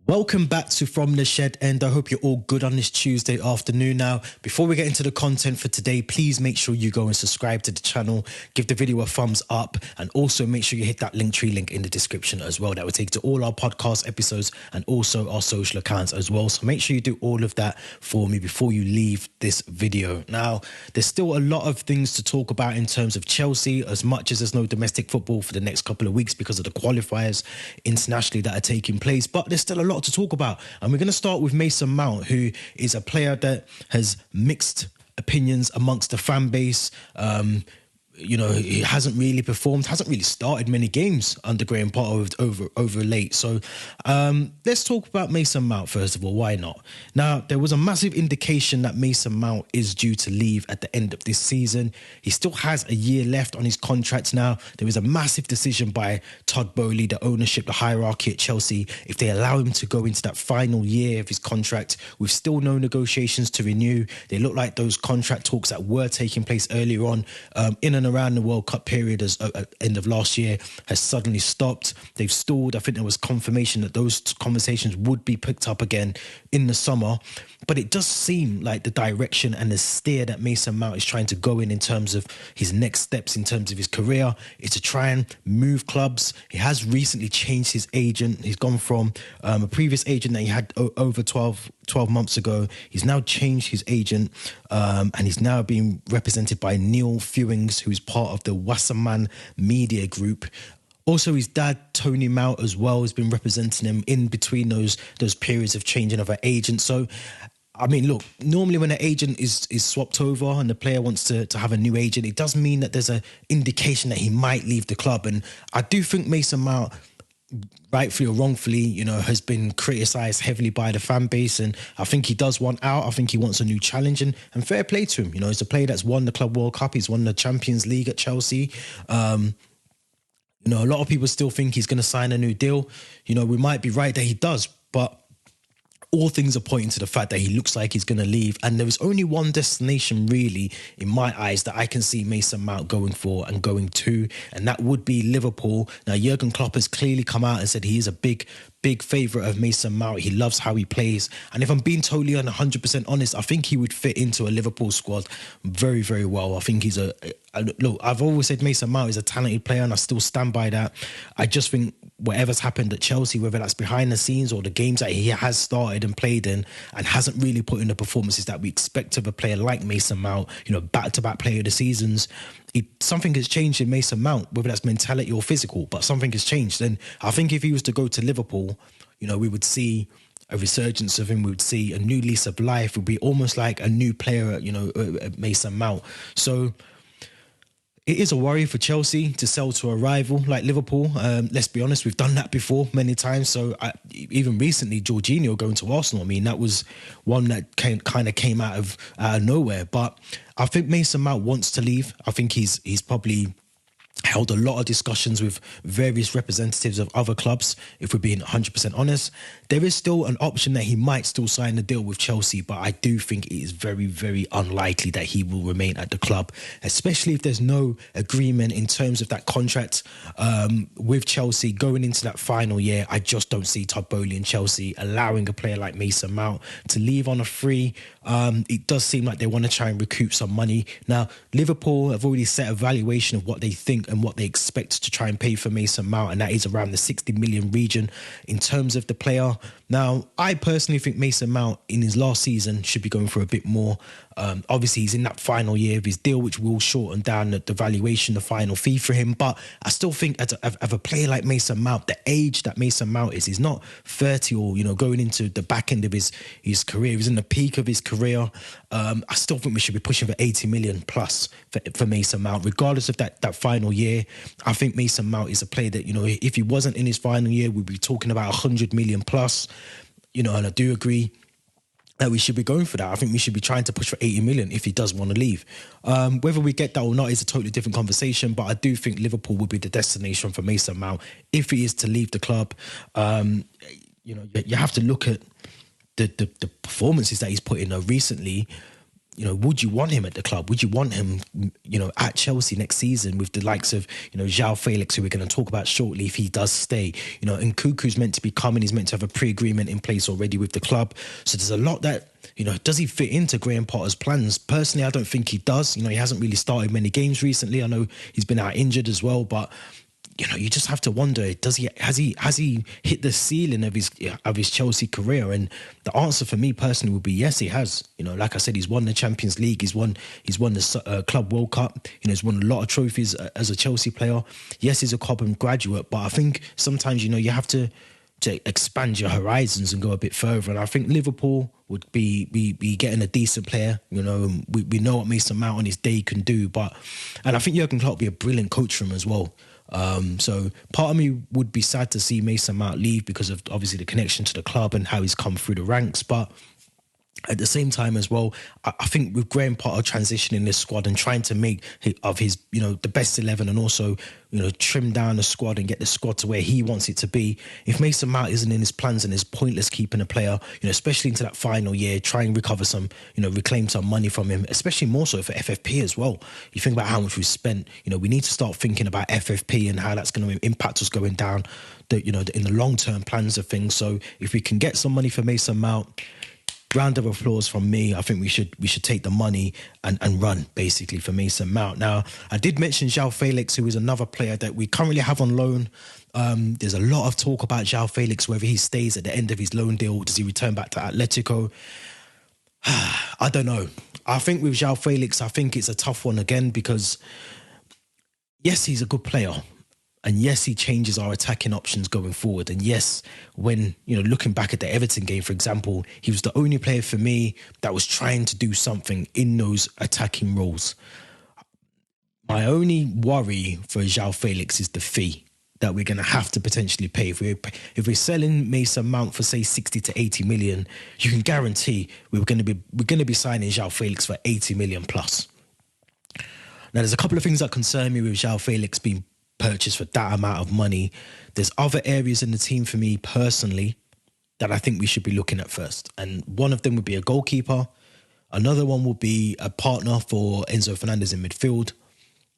Welcome back to From the Shed End. I hope you're all good on this Tuesday afternoon. Now, before we get into the content for today, please make sure you go and subscribe to the channel, give the video a thumbs up, and also make sure you hit that Linktree link in the description as well. That will take you to all our podcast episodes and also our social accounts as well. So make sure you do all of that for me before you leave this video. Now, there's still a lot of things to talk about in terms of Chelsea, as much as there's no domestic football for the next couple of weeks because of the qualifiers internationally that are taking place. But there's still a lot to talk about, and we're going to start with Mason Mount, who is a player that has mixed opinions amongst the fan base. He hasn't really performed, hasn't really started many games under Graham Potter over late. So let's talk about Mason Mount first of all. Why not? Now, there was a massive indication that Mason Mount is due to leave at the end of this season. He still has a year left on his contract now. There was a massive decision by Todd Boehly, the ownership, the hierarchy at Chelsea, if they allow him to go into that final year of his contract with still no negotiations to renew. They look like those contract talks that were taking place earlier on in and around the World Cup period as end of last year has suddenly stopped. They've stalled. I think there was confirmation that those conversations would be picked up again in the summer. But it does seem like the direction and the steer that Mason Mount is trying to go in terms of his next steps, in terms of his career, is to try and move clubs. He has recently changed his agent. He's gone from a previous agent that he had over 12 months ago. He's now changed his agent and he's now being represented by Neil Fewings, who's part of the Wasserman Media Group. Also, his dad, Tony Mount, as well, has been representing him in between those periods of changing of an agent. So, I mean, look, normally when an agent is swapped over and the player wants to have a new agent, it does mean that there's an indication that he might leave the club. And I do think Mason Mount, rightfully or wrongfully, has been criticised heavily by the fan base, and I think he does want out. I think he wants a new challenge, and fair play to him. He's a player that's won the Club World Cup. He's won the Champions League at Chelsea. A lot of people still think he's going to sign a new deal. We might be right that he does, but all things are pointing to the fact that he looks like he's going to leave. And there is only one destination, really, in my eyes, that I can see Mason Mount going for and going to, and that would be Liverpool. Now, Jurgen Klopp has clearly come out and said he is a big favourite of Mason Mount. He loves how he plays. And if I'm being totally 100% honest, I think he would fit into a Liverpool squad very, very well. I think he's look, I've always said Mason Mount is a talented player, and I still stand by that. I just think whatever's happened at Chelsea, whether that's behind the scenes or the games that he has started and played in and hasn't really put in the performances that we expect of a player like Mason Mount, back-to-back player of the seasons, something has changed in Mason Mount, whether that's mentality or physical, but something has changed. And I think if he was to go to Liverpool, we would see a resurgence of him. We would see a new lease of life. It would be almost like a new player at Mason Mount. So it is a worry for Chelsea to sell to a rival like Liverpool. Let's be honest, we've done that before many times. So even recently, Jorginho going to Arsenal, I mean, that was one that kind of came out of nowhere. But I think Mason Mount wants to leave. I think he's probably held a lot of discussions with various representatives of other clubs. If we're being 100% honest, there is still an option that he might still sign a deal with Chelsea, but I do think it is very, very unlikely that he will remain at the club, especially if there's no agreement in terms of that contract with Chelsea going into that final year. I just don't see Todd Boehly and Chelsea allowing a player like Mason Mount to leave on a free. It does seem like they want to try and recoup some money. Now, Liverpool have already set a valuation of what they think and what they expect to try and pay for Mason Mount, and that is around the 60 million region in terms of the player. Now, I personally think Mason Mount in his last season should be going for a bit more. Obviously, he's in that final year of his deal, which will shorten down the valuation, the final fee for him. But I still think of a player like Mason Mount, the age that Mason Mount is, he's not 30 or, going into the back end of his career. He's in the peak of his career. I still think we should be pushing for 80 million plus for Mason Mount, regardless of that final year. I think Mason Mount is a player that, if he wasn't in his final year, we'd be talking about 100 million plus, and I do agree that we should be going for that. I think we should be trying to push for 80 million if he does want to leave. Whether we get that or not is a totally different conversation, but I do think Liverpool would be the destination for Mason Mount if he is to leave the club. You have to look at the performances that he's put in recently. would you want him at the club? Would you want him, at Chelsea next season with the likes of, João Felix, who we're going to talk about shortly if he does stay? And Nkunku's meant to be coming. He's meant to have a pre-agreement in place already with the club. So there's a lot that, does he fit into Graham Potter's plans? Personally, I don't think he does. He hasn't really started many games recently. I know he's been out injured as well, but you just have to wonder, has he hit the ceiling of his Chelsea career? And the answer for me personally would be yes, he has. Like I said, he's won the Champions League, he's won the Club World Cup, he's won a lot of trophies as a Chelsea player. Yes, he's a Cobham graduate, but I think sometimes you have to expand your horizons and go a bit further. And I think Liverpool would be getting a decent player. We know what Mason Mount on his day can do, and I think Jurgen Klopp would be a brilliant coach for him as well. So part of me would be sad to see Mason Mount leave because of obviously the connection to the club and how he's come through the ranks, but at the same time as well, I think with Graham Potter transitioning this squad and trying to make of his, the best 11 and also, trim down the squad and get the squad to where he wants it to be. If Mason Mount isn't in his plans and it's pointless keeping a player, especially into that final year, try and recover some, reclaim some money from him, especially more so for FFP as well. You think about how much we've spent, we need to start thinking about FFP and how that's going to impact us going down in the long-term plans of things. So if we can get some money for Mason Mount, round of applause from me. I think we should take the money and run basically for Mason Mount. Now, I did mention João Felix, who is another player that we currently have on loan. There's a lot of talk about João Felix, whether he stays at the end of his loan deal. Does he return back to Atletico? I don't know. I think with João Felix, I think it's a tough one again because, yes, he's a good player. And yes, he changes our attacking options going forward. And yes, when, looking back at the Everton game, for example, he was the only player for me that was trying to do something in those attacking roles. My only worry for João Felix is the fee that we're going to have to potentially pay. If we're selling Mason Mount for, say, 60 to 80 million, you can guarantee we're going to be signing João Felix for 80 million plus. Now, there's a couple of things that concern me with João Felix being purchased for that amount of money. There's other areas in the team for me personally that I think we should be looking at first. And one of them would be a goalkeeper. Another one would be a partner for Enzo Fernandez in midfield.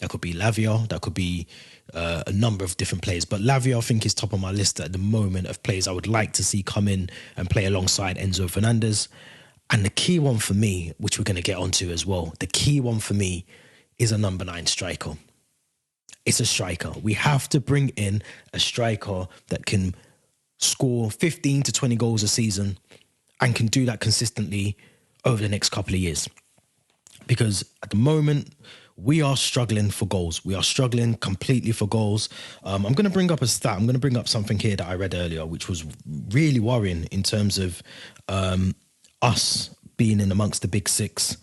That could be Lavia. That could be a number of different players. But Lavia, I think, is top of my list at the moment of players I would like to see come in and play alongside Enzo Fernandez. And the key one for me, which we're going to get onto as well, the key one for me is a number 9 striker. It's a striker. We have to bring in a striker that can score 15 to 20 goals a season and can do that consistently over the next couple of years. Because at the moment, we are struggling for goals. We are struggling completely for goals. I'm going to bring up a stat. I'm going to bring up something here that I read earlier, which was really worrying in terms of us being in amongst the big 6.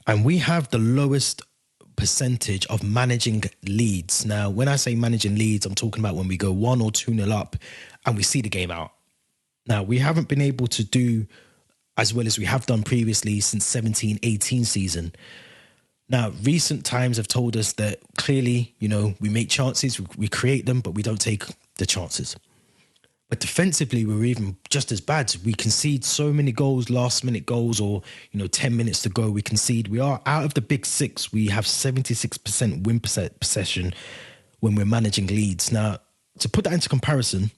And we have the lowest percentage of managing leads. Now, when I say managing leads, I'm talking about when we go 1 or 2-0 up and we see the game out. Now, we haven't been able to do as well as we have done previously since 17-18 season. Now, recent times have told us that clearly, we make chances, we create them, but we don't take the chances. But defensively, we're even just as bad. We concede so many goals, last-minute goals, or 10 minutes to go, we concede. We are out of the big 6. We have 76% win possession when we're managing leads. Now, to put that into comparison,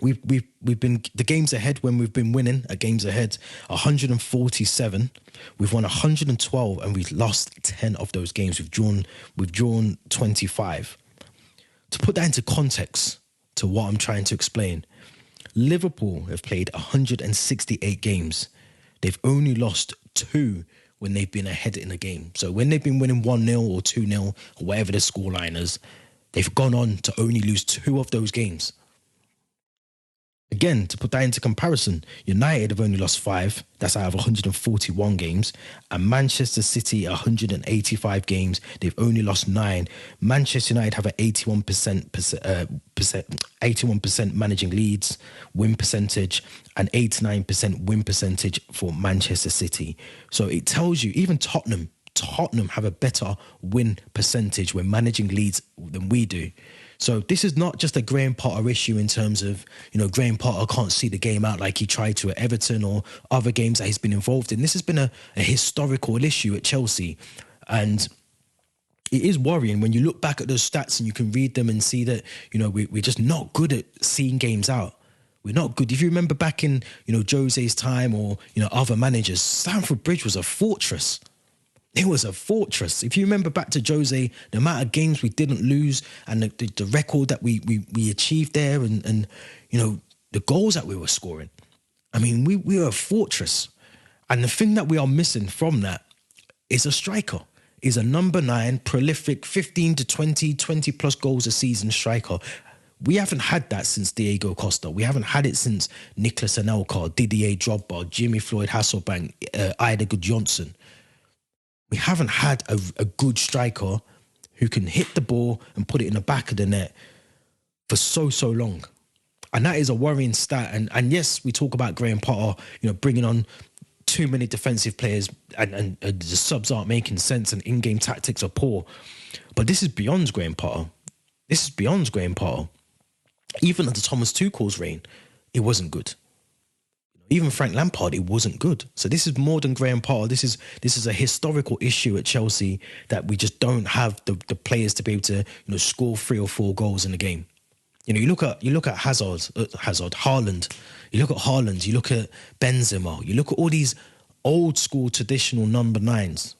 we've been the games ahead when we've been winning. A games ahead, 147. We've won 112, and we've lost 10 of those games. We've drawn 25. To put that into context, to what I'm trying to explain, Liverpool have played 168 games. They've only lost 2 when they've been ahead in a game. So when they've been winning 1-0 or 2-0 or whatever the scoreline is, they've gone on to only lose 2 of those games. Again, to put that into comparison, United have only lost 5. That's out of 141 games. And Manchester City, 185 games. They've only lost 9. Manchester United have an 81% managing leads, win percentage, and 89% win percentage for Manchester City. So it tells you, even Tottenham have a better win percentage when managing leads than we do. So this is not just a Graham Potter issue in terms of, Graham Potter can't see the game out like he tried to at Everton or other games that he's been involved in. This has been a historical issue at Chelsea. And it is worrying when you look back at those stats and you can read them and see that, we're just not good at seeing games out. We're not good. If you remember back in, Jose's time or, other managers, Stamford Bridge was a fortress. It was a fortress. If you remember back to Jose, the amount of games we didn't lose and the record that we achieved there and the goals that we were scoring. I mean, we were a fortress. And the thing that we are missing from that is a striker, is a number 9, prolific, 15 to 20 plus goals a season striker. We haven't had that since Diego Costa. We haven't had it since Nicolas Anelka, Didier Drogba, Jimmy Floyd Hasselbank, Ida Johnson. We haven't had a good striker who can hit the ball and put it in the back of the net for so long. And that is a worrying stat. And yes, we talk about Graham Potter, bringing on too many defensive players and the subs aren't making sense and in-game tactics are poor. But this is beyond Graham Potter. This is beyond Graham Potter. Even under Thomas Tuchel's reign, it wasn't good. Even Frank Lampard, it wasn't good. So this is more than Graham Potter. This is a historical issue at Chelsea that we just don't have the players to be able to score 3 or 4 goals in a game. You look at Haaland. You look at Haaland. You look at Benzema. You look at all these old school traditional number 9s.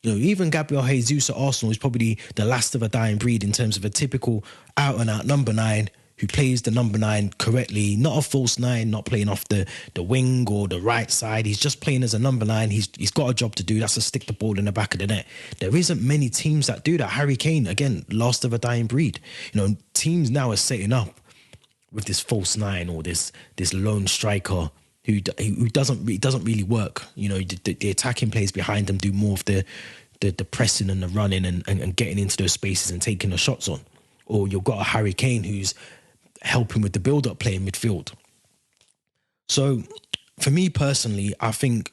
Even Gabriel Jesus at Arsenal is probably the last of a dying breed in terms of a typical out and out number 9. Who plays the number 9 correctly, not a false 9, not playing off the wing or the right side. He's just playing as a number 9. He's got a job to do. That's to stick the ball in the back of the net. There isn't many teams that do that. Harry Kane, again, last of a dying breed. Teams now are setting up with this false 9 or this lone striker who doesn't really work. The attacking players behind them do more of the pressing and the running and getting into those spaces and taking the shots on. Or you've got a Harry Kane who's helping with the build-up play in midfield. So for me personally, I think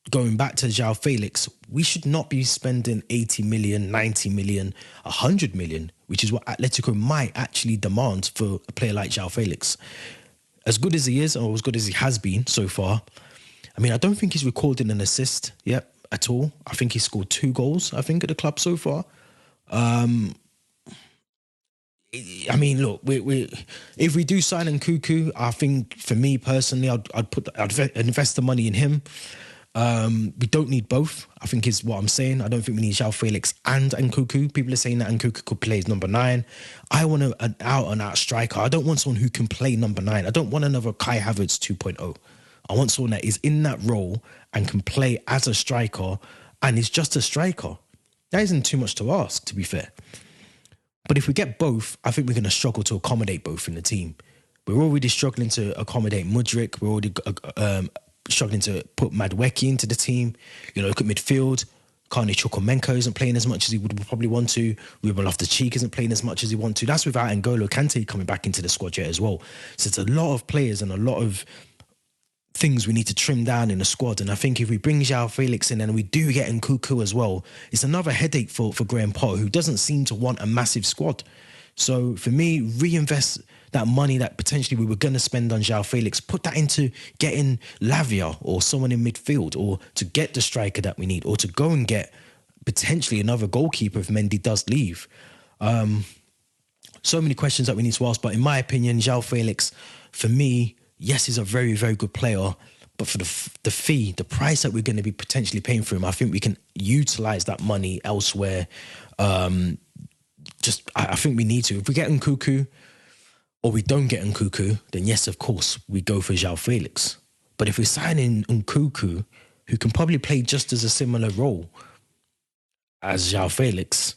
going back to João Felix, we should not be spending 80 million, 90 million, 100 million, which is what Atletico might actually demand for a player like João Felix. As good as he is, or as good as he has been so far, I mean, I don't think he's recorded an assist yet at all. I think he scored 2 goals, I think, at the club so far. I mean, look, if we do sign Nkunku, I think for me personally, I'd invest the money in him. We don't need both, I think is what I'm saying. I don't think we need João Felix and Nkunku. People are saying that Nkunku could play as number 9. I want an out-and-out striker. I don't want someone who can play number 9. I don't want another Kai Havertz 2.0. I want someone that is in that role and can play as a striker and is just a striker. That isn't too much to ask, to be fair. But if we get both, I think we're going to struggle to accommodate both in the team. We're already struggling to accommodate Mudryk. We're already struggling to put Madueke into the team. Look at midfield. Kane Chukwuemeka isn't playing as much as he would probably want to. Ruben Loftus-Cheek isn't playing as much as he want to. That's without N'Golo Kante coming back into the squad yet as well. So it's a lot of players and a lot of things we need to trim down in the squad. And I think if we bring João Felix in and we do get Nkunku as well, it's another headache for Graham Potter, who doesn't seem to want a massive squad. So for me, reinvest that money that potentially we were going to spend on João Felix, put that into getting Lavia or someone in midfield, or to get the striker that we need, or to go and get potentially another goalkeeper if Mendy does leave. So many questions that we need to ask. But in my opinion, João Felix, for me, yes, he's a very, very good player, but for the fee, the price that we're going to be potentially paying for him, I think we can utilise that money elsewhere. I think we need to. If we get Nkunku or we don't get Nkunku, then yes, of course, we go for João Felix. But if we're signing Nkunku, who can probably play just as a similar role as João Felix,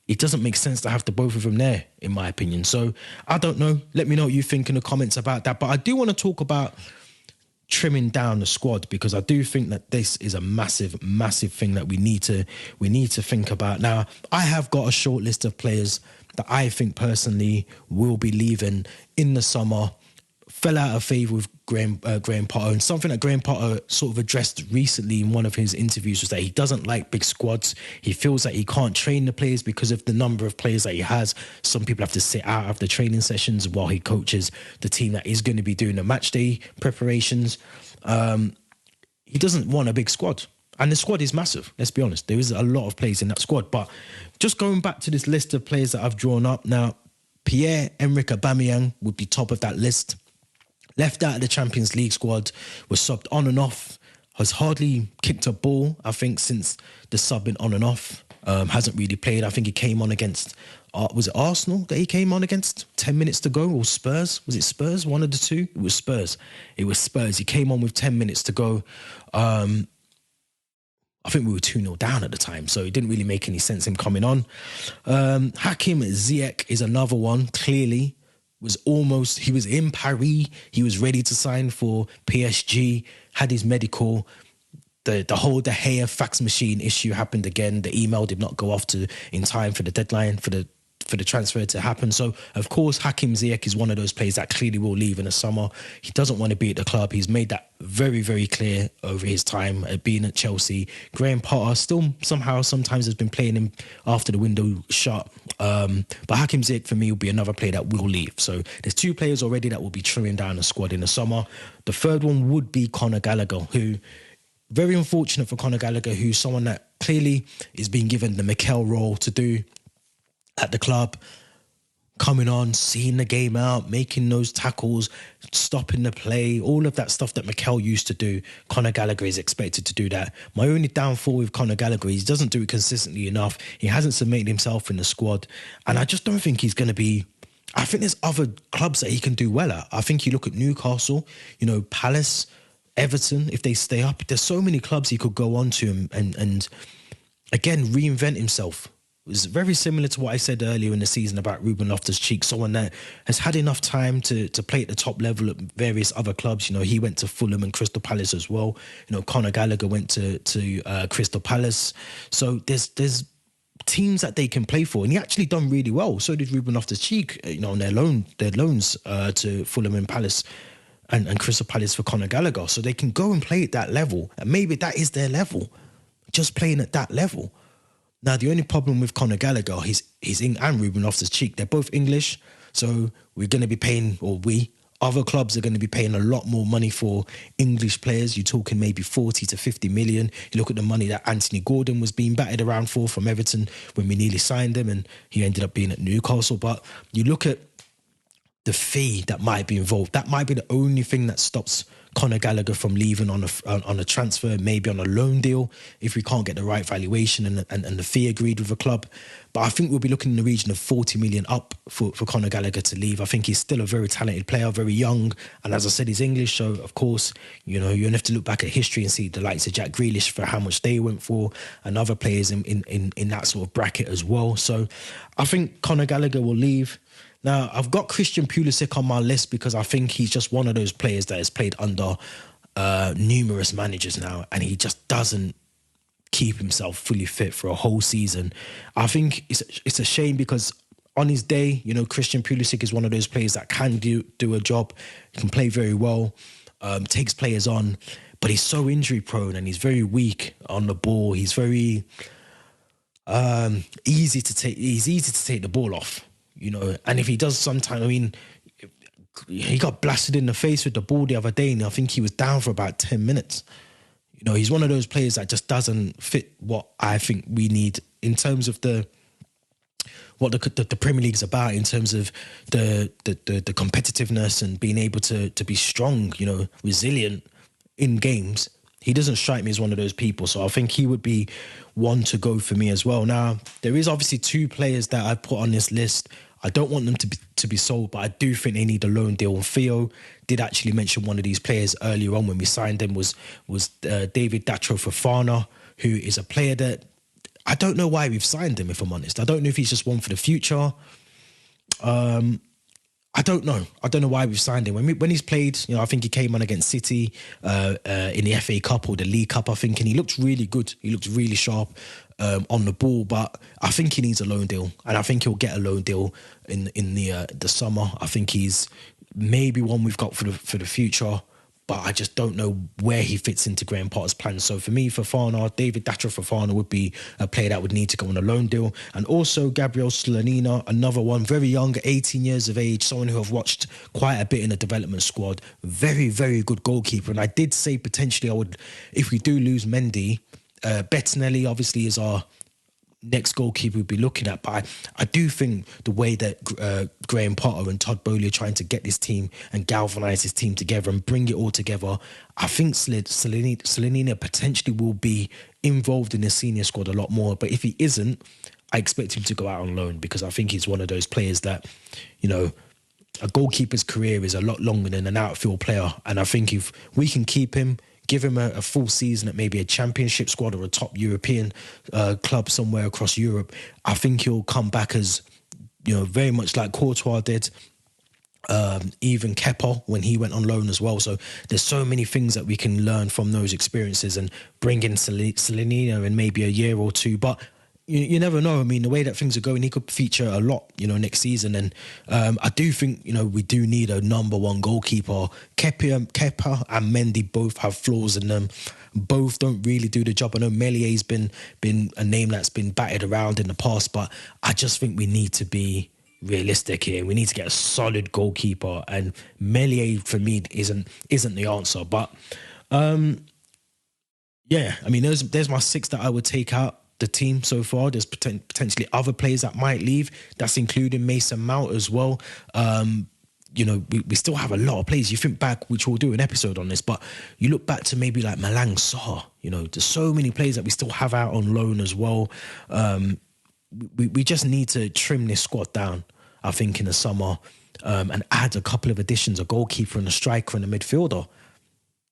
it doesn't make sense to have the both of them there, in my opinion. So I don't know. Let me know what you think in the comments about that. But I do want to talk about trimming down the squad, because I do think that this is a massive, massive thing that we need to think about. Now, I have got a short list of players that I think personally will be leaving in the summer fell out of favour with Graham Potter. And something that Graham Potter sort of addressed recently in one of his interviews was that he doesn't like big squads. He feels that he can't train the players because of the number of players that he has. Some people have to sit out of the training sessions while he coaches the team that is going to be doing the match day preparations. He doesn't want a big squad. And the squad is massive, let's be honest. There is a lot of players in that squad. But just going back to this list of players that I've drawn up now, Pierre-Emerick Aubameyang would be top of that list. Left out of the Champions League squad, was subbed on and off, has hardly kicked a ball, I think, since the subbing on and off. Hasn't really played. I think he came on against, was it Arsenal that he came on against? 10 minutes to go, or Spurs? Was it Spurs? One of the two? It was Spurs. It was Spurs. He came on with 10 minutes to go. I think we were 2-0 down at the time, so it didn't really make any sense him coming on. Hakim Ziyech is another one, clearly. He was in Paris, he was ready to sign for PSG, had his medical. The whole De Gea fax machine issue happened again. The email did not go off in time for the deadline for the transfer to happen. So, of course, Hakim Ziyech is one of those players that clearly will leave in the summer. He doesn't want to be at the club. He's made that very, very clear over his time being at Chelsea. Graham Potter still sometimes has been playing him after the window shut. But Hakim Ziyech, for me, will be another player that will leave. So there's two players already that will be trimming down the squad in the summer. The third one would be Conor Gallagher, who... Very unfortunate for Conor Gallagher, who's someone that clearly is being given the Mikel role to do at the club, coming on, seeing the game out, making those tackles, stopping the play, all of that stuff that Mikel used to do. Conor Gallagher is expected to do that. My only downfall with Conor Gallagher is he doesn't do it consistently enough. He hasn't submitted himself in the squad. And I just don't think he's going to be... I think there's other clubs that he can do well at. I think you look at Newcastle, Palace... Everton, if they stay up, there's so many clubs he could go on to and again, reinvent himself. It was very similar to what I said earlier in the season about Ruben Loftus-Cheek, someone that has had enough time to play at the top level at various other clubs. He went to Fulham and Crystal Palace as well. Conor Gallagher went to Crystal Palace. So there's teams that they can play for, and he actually done really well. So did Ruben Loftus-Cheek, on their loans to Fulham and Palace. And Crystal Palace for Conor Gallagher. So they can go and play at that level. And maybe that is their level. Just playing at that level. Now, the only problem with Conor Gallagher, and Ruben Loftus-Cheek, they're both English. So we're going to be paying, other clubs are going to be paying a lot more money for English players. You're talking maybe 40 to 50 million. You look at the money that Anthony Gordon was being batted around for from Everton when we nearly signed him, and he ended up being at Newcastle. But you look at the fee that might be involved. That might be the only thing that stops Conor Gallagher from leaving on a transfer, maybe on a loan deal, if we can't get the right valuation and the fee agreed with the club. But I think we'll be looking in the region of 40 million up for Conor Gallagher to leave. I think he's still a very talented player, very young. And as I said, he's English. So, of course, you have to look back at history and see the likes of Jack Grealish for how much they went for, and other players in that sort of bracket as well. So I think Conor Gallagher will leave. Now, I've got Christian Pulisic on my list because I think he's just one of those players that has played under numerous managers now, and he just doesn't keep himself fully fit for a whole season. I think it's a shame because on his day, Christian Pulisic is one of those players that can do a job, can play very well, takes players on, but he's so injury prone and he's very weak on the ball. He's very easy to take the ball off. And if he does sometimes, he got blasted in the face with the ball the other day, and I think he was down for about 10 minutes. He's one of those players that just doesn't fit what I think we need in terms of what the Premier League is about, in terms of the competitiveness and being able to be strong, resilient in games. He doesn't strike me as one of those people, so I think he would be one to go for me as well. Now, there is obviously two players that I put on this list. I don't want them to be sold, but I do think they need a loan deal. And Theo did actually mention one of these players earlier on when we signed them was David Datro Fofana, who is a player that I don't know why we've signed him, if I'm honest. I don't know if he's just one for the future. I don't know. I don't know why we've signed him. When he's played, I think he came on against City in the FA Cup or the League Cup, I think, and he looked really good. He looked really sharp on the ball, but I think he needs a loan deal, and I think he'll get a loan deal in the summer. I think he's maybe one we've got for the future, but I just don't know where he fits into Graham Potter's plans. So for me, Fofana, David Datro Fofana would be a player that would need to go on a loan deal. And also Gabriel Slonina, another one, very young, 18 years of age, someone who I've watched quite a bit in the development squad. Very, very good goalkeeper. And I did say potentially I would, if we do lose Mendy, Bettinelli obviously is our next goalkeeper we'd be looking at, but I do think the way that Graham Potter and Todd Bowley are trying to get this team and galvanise this team together and bring it all together, I think Slonina potentially will be involved in the senior squad a lot more. But if he isn't, I expect him to go out on loan, because I think he's one of those players that, you know, a goalkeeper's career is a lot longer than an outfield player, and I think if we can keep him, give him a full season at maybe a championship squad or a top European club somewhere across Europe, I think he'll come back as, you know, very much like Courtois did, even Kepa when he went on loan as well. So there's so many things that we can learn from those experiences and bring in Slonina in maybe a year or two. But you never know. I mean, the way that things are going, he could feature a lot, you know, next season. And I do think, you know, we do need a number one goalkeeper. Kepa and Mendy both have flaws in them. Both don't really do the job. I know Mellier's been a name that's been batted around in the past, but I just think we need to be realistic here. We need to get a solid goalkeeper, and Meslier for me isn't the answer. But yeah, I mean, there's my 6 that I would take out the team so far. There's potentially other players that might leave. That's including Mason Mount as well. You know, we still have a lot of players. You think back, which we'll do an episode on this, but you look back to maybe like Malang Sarr. You know, there's so many players that we still have out on loan as well. We just need to trim this squad down, I think, in the summer, and add a couple of additions, a goalkeeper and a striker and a midfielder.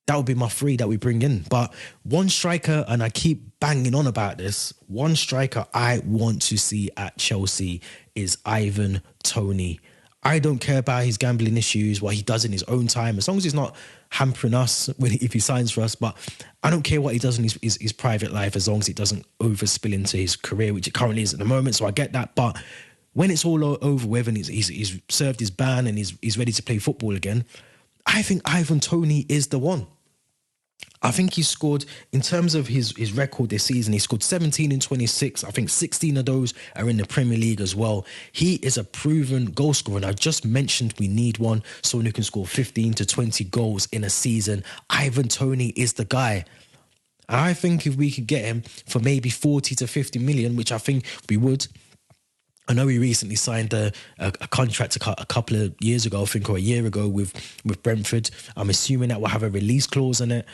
That would be my 3 that we bring in. But one striker, and I keep banging on about this, one striker I want to see at Chelsea is Ivan Toney. I don't care about his gambling issues, what he does in his own time, as long as he's not hampering us if he signs for us. But I don't care what he does in his private life, as long as it doesn't overspill into his career, which it currently is at the moment. So I get that. But when it's all over with and he's served his ban and he's ready to play football again, I think Ivan Toney is the one. I think he scored, in terms of his record this season, he scored 17 in 26. I think 16 of those are in the Premier League as well. He is a proven goal scorer. And I just mentioned we need one, someone who can score 15 to 20 goals in a season. Ivan Toney is the guy. And I think if we could get him for maybe 40 to 50 million, which I think we would. I know he recently signed a contract a couple of years ago, I think, or a year ago with Brentford. I'm assuming that will have a release clause in it.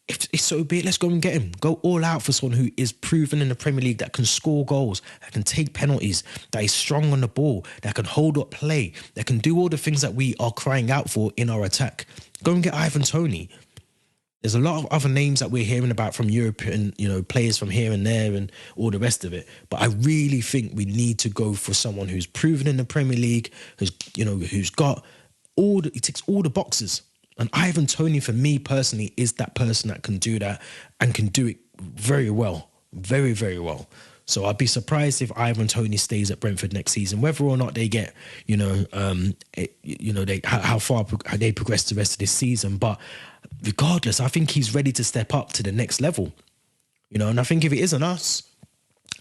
If so be it, let's go and get him. Go all out for someone who is proven in the Premier League, that can score goals, that can take penalties, that is strong on the ball, that can hold up play, that can do all the things that we are crying out for in our attack. Go and get Ivan Toney. There's a lot of other names that we're hearing about from Europe and, you know, players from here and there and all the rest of it. But I really think we need to go for someone who's proven in the Premier League, who's got he ticks all the boxes. And Ivan Toney, for me personally, is that person that can do that and can do it very well. Very, very well. So I'd be surprised if Ivan Toney stays at Brentford next season, whether or not they get, how far they progress the rest of this season. But regardless, I think he's ready to step up to the next level. You know, and I think if it isn't us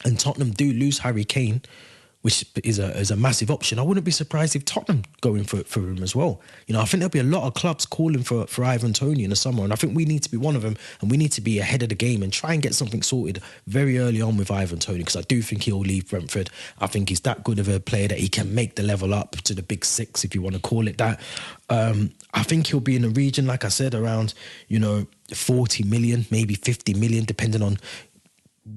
and Tottenham do lose Harry Kane, which is a massive option, I wouldn't be surprised if Tottenham go in for him as well. You know, I think there'll be a lot of clubs calling for Ivan Toney in the summer, and I think we need to be one of them, and we need to be ahead of the game and try and get something sorted very early on with Ivan Toney, because I do think he'll leave Brentford. I think he's that good of a player that he can make the level up to the big 6, if you want to call it that. I think he'll be in a region, like I said, around, 40 million, maybe 50 million, depending on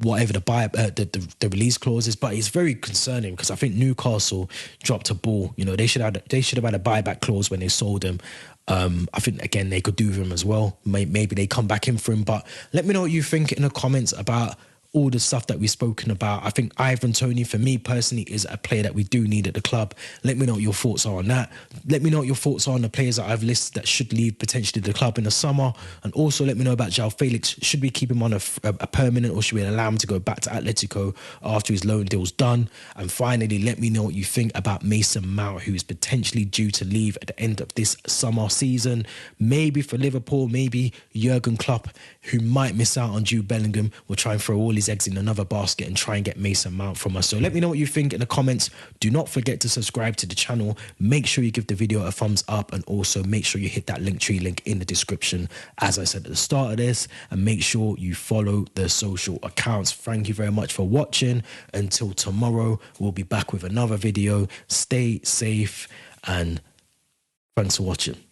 whatever the release clause is. But it's very concerning because I think Newcastle dropped a ball. You know, they should have had a buyback clause when they sold him. I think again they could do with him as well. Maybe they come back in for him. But let me know what you think in the comments about all the stuff that we've spoken about. I think Ivan Toney, for me personally, is a player that we do need at the club. Let me know what your thoughts are on that. Let me know what your thoughts are on the players that I've listed that should leave potentially the club in the summer. And also let me know about João Felix. Should we keep him on a permanent, or should we allow him to go back to Atletico after his loan deal's done? And finally, let me know what you think about Mason Mount, who is potentially due to leave at the end of this summer season. Maybe for Liverpool, maybe Jurgen Klopp, who might miss out on Jude Bellingham, will try and throw all his eggs in another basket and try and get Mason Mount from us. So let me know what you think in the comments. Do not forget to subscribe to the channel. Make sure you give the video a thumbs up, and also make sure you hit that Linktree link in the description, as I said at the start of this, and make sure you follow the social accounts. Thank you very much for watching. Until tomorrow, we'll be back with another video. Stay safe, and thanks for watching.